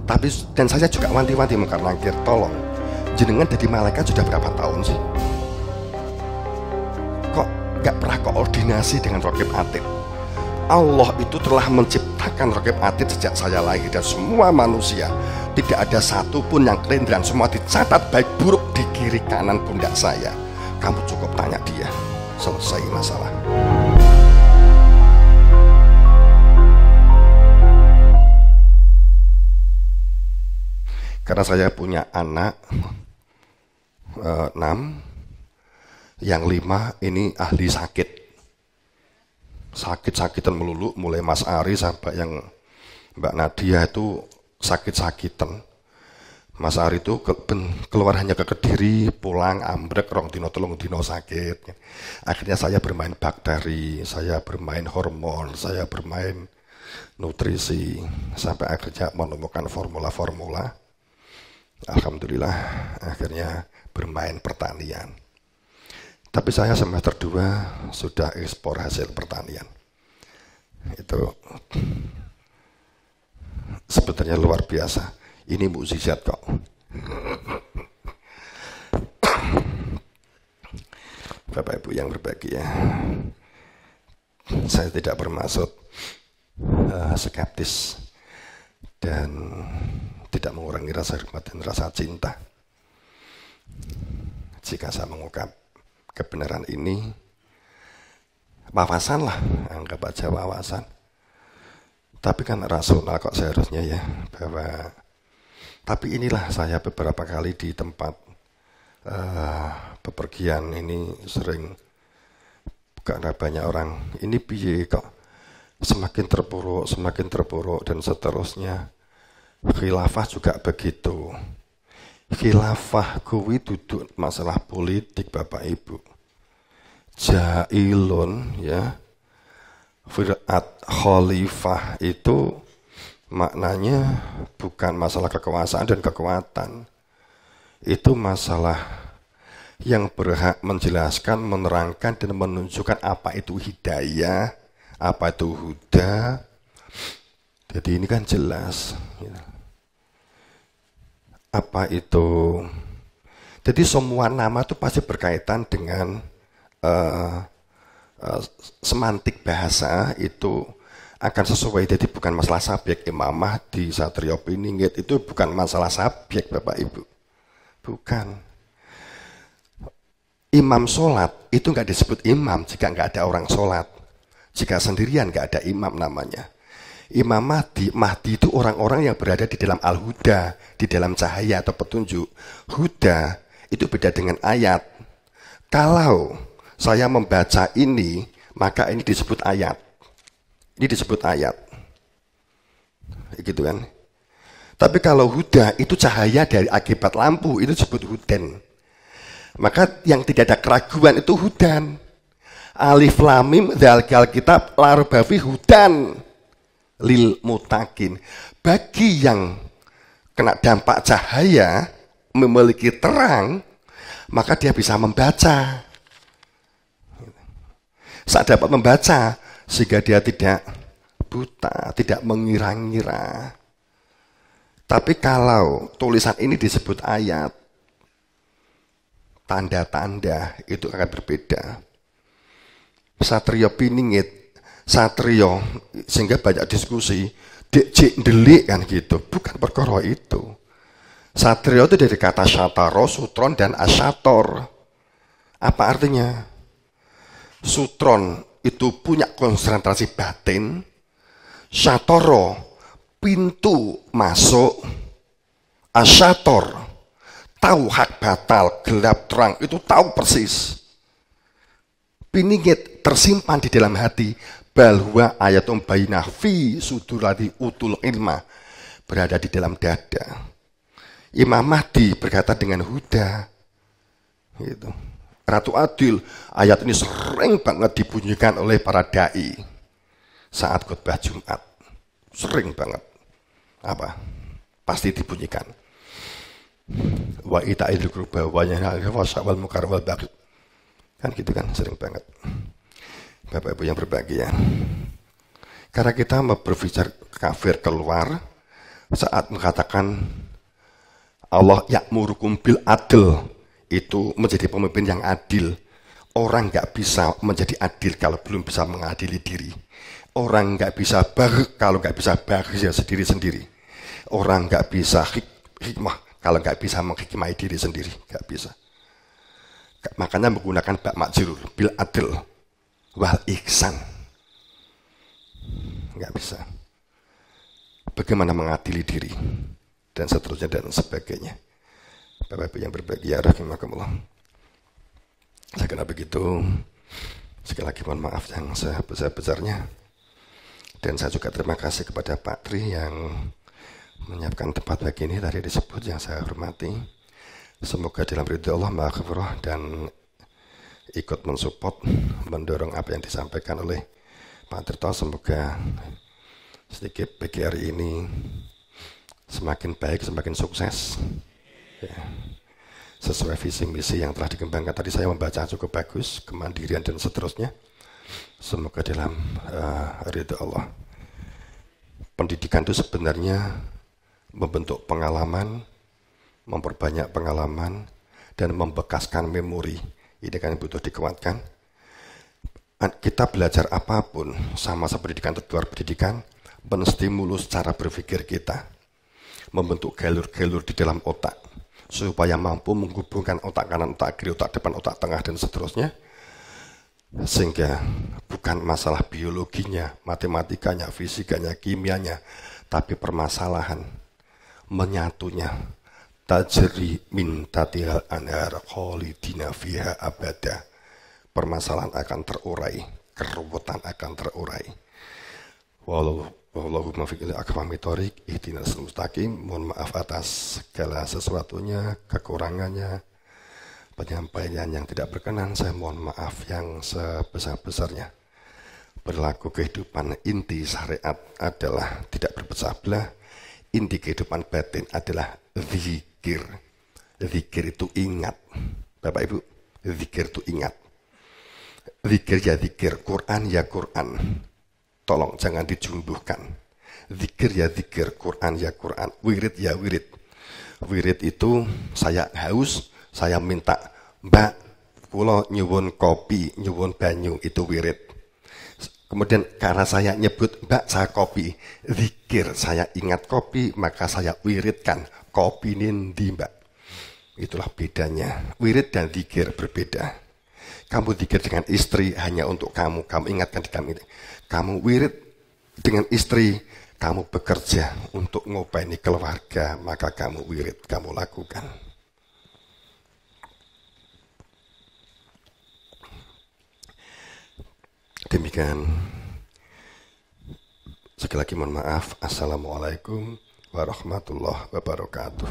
Tapi dan saya juga wanti-wanti mengkir, tolong jenengan jadi malaikat sudah berapa tahun sih? Kok gak pernah koordinasi dengan Raqib Atid? Allah itu telah menciptakan Raqib Atid sejak saya lahir, dan semua manusia tidak ada satupun yang kelindiran, semua dicatat baik buruk di kiri kanan pundak saya. Kamu cukup tanya dia, selesai masalah. Karena saya punya anak 6, yang 5 ini ahli sakit-sakitan melulu, mulai Mas Ari sampai yang Mbak Nadia itu sakit-sakitan. Mas Ari itu keluar hanya ke Kediri, pulang ambrek, rong dino telung dino sakit. Akhirnya saya bermain bakteri, saya bermain hormon, saya bermain nutrisi, sampai akhirnya menemukan formula-formula. Alhamdulillah akhirnya bermain pertanian. Tapi saya semester 2 sudah ekspor hasil pertanian. Itu sebenarnya luar biasa. Ini mukjizat kok. Bapak Ibu yang berbahagia, saya tidak bermaksud skeptis dan tidak mengurangi rasa hormat dan rasa cinta. Jika saya mengungkap kebenaran ini, wawasan lah, anggap aja wawasan. Tapi kan rasional kok seharusnya ya, bahwa tapi inilah saya beberapa kali di tempat bepergian ini sering, karena banyak orang ini piye kok semakin terpuruk dan seterusnya. Khilafah juga begitu. Khilafah kuwi duduk masalah politik Bapak Ibu. Jailun ya, Firat khalifah itu maknanya bukan masalah kekuasaan dan kekuatan. Itu masalah yang berhak menjelaskan, menerangkan dan menunjukkan apa itu hidayah, apa itu huda. Jadi ini kan jelas ya. Apa itu? Jadi semua nama itu pasti berkaitan dengan semantik bahasa itu akan sesuai. Jadi bukan masalah subjek. Imamah di Satrio Piningit itu bukan masalah subjek Bapak Ibu, bukan. Imam sholat itu nggak disebut imam jika nggak ada orang sholat. Jika sendirian nggak ada imam namanya. Imam Mahdi itu orang-orang yang berada di dalam al-huda, di dalam cahaya atau petunjuk. Huda itu beda dengan ayat. Kalau saya membaca ini, maka ini disebut ayat. Ini disebut ayat. Gitu kan. Tapi kalau huda itu cahaya dari akibat lampu, itu disebut hudan. Maka yang tidak ada keraguan itu hudan. Alif lam mim dzalikal kitab la raiba fihi hudan lil mutakin. Bagi yang kena dampak cahaya, memiliki terang, maka dia bisa membaca. Saat dapat membaca, sehingga dia tidak buta, tidak mengira-ngira. Tapi kalau tulisan ini disebut ayat, tanda-tanda itu akan berbeda. Satrio Piningit, Satrio, sehingga banyak diskusi, dek delik kan gitu, bukan perkara itu. Satrio itu dari kata syataro, sutron, dan asyator. Apa artinya? Sutron itu punya konsentrasi batin, syatoro pintu masuk, asyator tahu hak batal, gelap terang, itu tahu persis. Piningit tersimpan di dalam hati, bahwa ayatum bainah fi sudurati utul ilma, berada di dalam dada. Imam Mahdi berkata dengan huda. Gitu. Ratu Adil, ayat ini sering banget dibunyikan oleh para dai saat khutbah Jumat. Sering banget. Apa? Pasti dibunyikan. Wa ita'idul qurba wa yanhal wal munkar wal baghi. Kan gitu kan, sering banget. Bapak Ibu yang berbahagia. Karena kita mau berbicara kafir keluar, saat mengatakan Allah ya'murukum bil adl, itu menjadi pemimpin yang adil. Orang nggak bisa menjadi adil kalau belum bisa mengadili diri. Orang nggak bisa kalau nggak bisa bahagia sendiri-sendiri. Orang nggak bisa hikmah kalau nggak bisa menghikmai diri sendiri, nggak bisa. Makanya menggunakan bak majrur bil adl wal ihsan, nggak bisa. Bagaimana mengadili diri dan seterusnya dan sebagainya. Bapak-bapak yang berbahagia rahimakumullah. Saya kira begitu. Sekali lagi mohon maaf yang sebesar-besarnya. Dan saya juga terima kasih kepada Pak Tri yang menyiapkan tempat bagi ini tadi disebut, yang saya hormati. Semoga dalam ridho Allah maghfirah dan ikut mensupport, mendorong apa yang disampaikan oleh Pak Tirto. Semoga sedikit PGRI ini semakin baik, semakin sukses. Ya. Sesuai visi misi yang telah dikembangkan. Tadi saya membaca cukup bagus, kemandirian dan seterusnya. Semoga dalam ridha Allah. Pendidikan itu sebenarnya membentuk pengalaman, memperbanyak pengalaman, dan membekaskan memori. Ini kan butuh dikuatkan. Kita belajar apapun, sama pendidikan atau luar pendidikan, menstimulus cara berpikir kita, membentuk galur-galur di dalam otak, supaya mampu menghubungkan otak kanan, otak kiri, otak depan, otak tengah, dan seterusnya. Sehingga bukan masalah biologinya, matematikanya, fisikanya, kimianya, tapi permasalahan menyatunya. Tajri min tatihal anhar khalidina fiha abada. Permasalahan akan terurai, keruwetan akan terurai. Wallahu muwaffiq ila aqwamit thoriq, ihdinas mustaqim. Mohon maaf atas segala sesuatunya, kekurangannya, penyampaian yang tidak berkenan. Saya mohon maaf yang sebesar-besarnya. Berlaku kehidupan inti syariat adalah tidak berpecah belah. Inti kehidupan batin adalah zikir. Zikir itu ingat. Bapak Ibu, zikir itu ingat. Zikir ya zikir, Quran ya Quran. Tolong jangan dijumbuhkan. Zikir ya zikir, Quran ya Quran, wirid ya wirid. Wirid itu saya haus, saya minta, Mbak, kula nyuwun kopi, nyuwun banyu, itu wirid. Kemudian karena saya nyebut, Mbak, saya kopi, zikir, saya ingat kopi, maka saya wiridkan, kopi nindi, Mbak. Itulah bedanya. Wirid dan zikir berbeda. Kamu zikir dengan istri hanya untuk kamu ingatkan di kami. Kamu wirid dengan istri, kamu bekerja untuk ngopeni keluarga, maka kamu wirid, kamu lakukan. Demikian. Sekali lagi mohon maaf. Assalamualaikum warahmatullahi wabarakatuh.